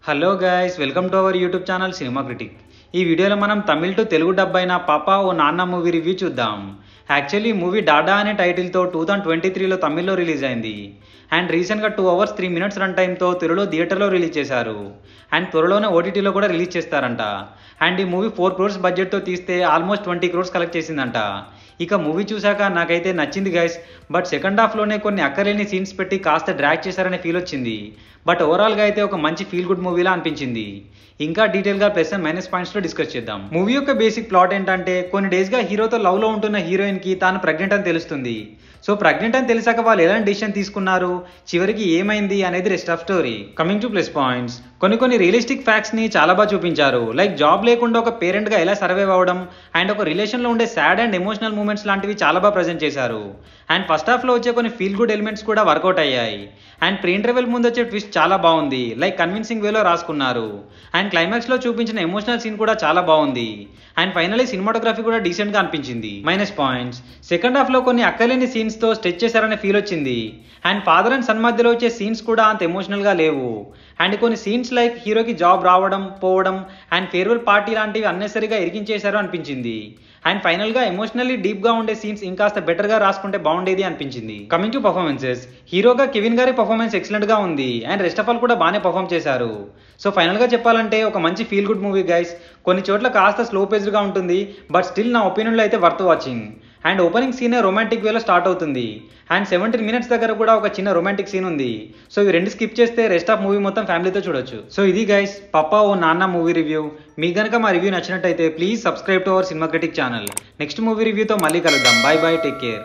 Hello guys, welcome to our YouTube channel cinema critic. ఈ వీడియోలో మనం తమిళ్ టు తెలుగు డబ్ అయిన పాపా ఓ నాన్న మూవీ రివ్యూ చూద్దాం. యాక్చువల్లీ ఈ మూవీ డాడా అనే టైటిల్తో 2023లో తమిళ్లో రిలీజ్ అయింది. అండ్ రీసెంట్గా 2 hours 3 minutes రన్ టైంతో తెలుగులో థియేటర్లో రిలీజ్ చేశారు. అండ్ త్వరలోనే ఓటీటీలో కూడా రిలీజ్ చేస్తారంట. అండ్ ఈ మూవీ 4 crores బడ్జెట్తో తీస్తే ఆల్మోస్ట్ 20 crores కలెక్ట్ చేసిందంట. ఇక మూవీ చూశాక నాకైతే నచ్చింది గైస్. బట్ సెకండ్ హాఫ్లోనే కొన్ని అక్కర్లేని సీన్స్ పెట్టి కాస్త డ్రాగ్ చేశారనే ఫీల్ వచ్చింది. బట్ ఓవరాల్గా అయితే ఒక మంచి ఫీల్ గుడ్ మూవీలా అనిపించింది. ఇంకా డీటెయిల్గా ప్లస్ అండ్ మైనస్ పాయింట్స్లో డిస్కస్ చేద్దాం. మూవీ యొక్క బేసిక్ ప్లాట్ ఏంటంటే, కొన్ని డేస్గా హీరోతో లవ్లో ఉంటున్న హీరోయిన్కి తాను ప్రెగ్నెంట్ అని తెలుస్తుంది. సో ప్రెగ్నెంట్ అని తెలిసాక వాళ్ళు ఎలాంటి డిసిషన్ తీసుకున్నారు, చివరికి ఏమైంది అనేది rest of story. Coming to plus points, కొన్ని రియలిస్టిక్ ఫ్యాక్ట్స్ని చాలా బాగా చూపించారు. లైక్ జాబ్ లేకుండా ఒక పేరెంట్గా ఎలా సర్వైవ్ అవ్వడం అండ్ ఒక రిలేషన్లో ఉండే సాడ్ అండ్ ఎమోషనల్ మూమెంట్స్ లాంటివి చాలా బాగా ప్రజెంట్ చేశారు. అండ్ ఫస్ట్ హాఫ్లో వచ్చే కొన్ని ఫీల్ గుడ్ ఎలిమెంట్స్ కూడా వర్కౌట్ అయ్యాయి. అండ్ ప్రీ ఇంటర్వెల్ ముందు వచ్చే ట్విస్ట్ చాలా బాగుంది, లైక్ కన్విన్సింగ్ వేలో రాసుకున్నారు. అండ్ క్లైమాక్స్లో చూపించిన ఎమోషనల్ సీన్ కూడా చాలా బాగుంది. అండ్ ఫైనలీ సినిమాటోగ్రఫీ కూడా డీసెంట్గా అనిపించింది. మైనస్ పాయింట్స్, సెకండ్ హాఫ్లో కొన్ని అక్కలేని సీన్స్తో స్ట్రెచ్ చేశారనే ఫీల్ వచ్చింది. అండ్ ఫాదర్ అండ్ సన్ మధ్యలో వచ్చే సీన్స్ కూడా అంత ఎమోషనల్గా లేవు. అండ్ కొన్ని సీన్స్ లైక్ హీరోకి జాబ్ రావడం పోవడం అండ్ ఫేర్వెల్ పార్టీ లాంటివి అన్నెసరీగా ఇరికించేశారు అనిపించింది. అండ్ ఫైనల్గా ఎమోషనల్లీ డీప్గా ఉండే సీన్స్ ఇంకాస్త బెటర్గా రాసుకుంటే బాగుండేది అనిపించింది. కమింగ్ టు పర్ఫార్మెన్సెస్, హీరోగా కెవిన్ గారి పర్ఫార్మెన్స్ ఎక్సలెంట్గా ఉంది. అండ్ రెస్ట్ ఆఫ్ ఆల్ కూడా బాగానే పర్ఫార్మ్ చేశారు. సో ఫైనల్గా చెప్పాలంటే ఒక మంచి ఫీల్ గుడ్ మూవీ గైస్. కొన్ని చోట్ల కాస్త స్లో పేజ్డ్గా ఉంటుంది, బట్ స్టిల్ నా ఒపీనియన్లో అయితే వర్త్ వాచింగ్. అండ్ ఓపెనింగ్ సీనే రొమాంటిక్ వేలో స్టార్ట్ అవుతుంది. అండ్ 17 minutes దగ్గర కూడా ఒక చిన్న రొమాంటిక్ సీన్ ఉంది. సో ఇవి రెండు స్కిప్ చేస్తే రెస్ట్ ఆఫ్ మూవీ మొత్తం ఫ్యామిలీతో చూడొచ్చు. సో ఇది గైస్ పప్పా ఓ నాన్న మూవీ రివ్యూ. మీకు గనక మా రివ్యూ నచ్చినట్టయితే please subscribe to our cinema critic channel. Next movie రివ్యూతో మళ్ళీ కలుద్దాం. Bye bye, take care.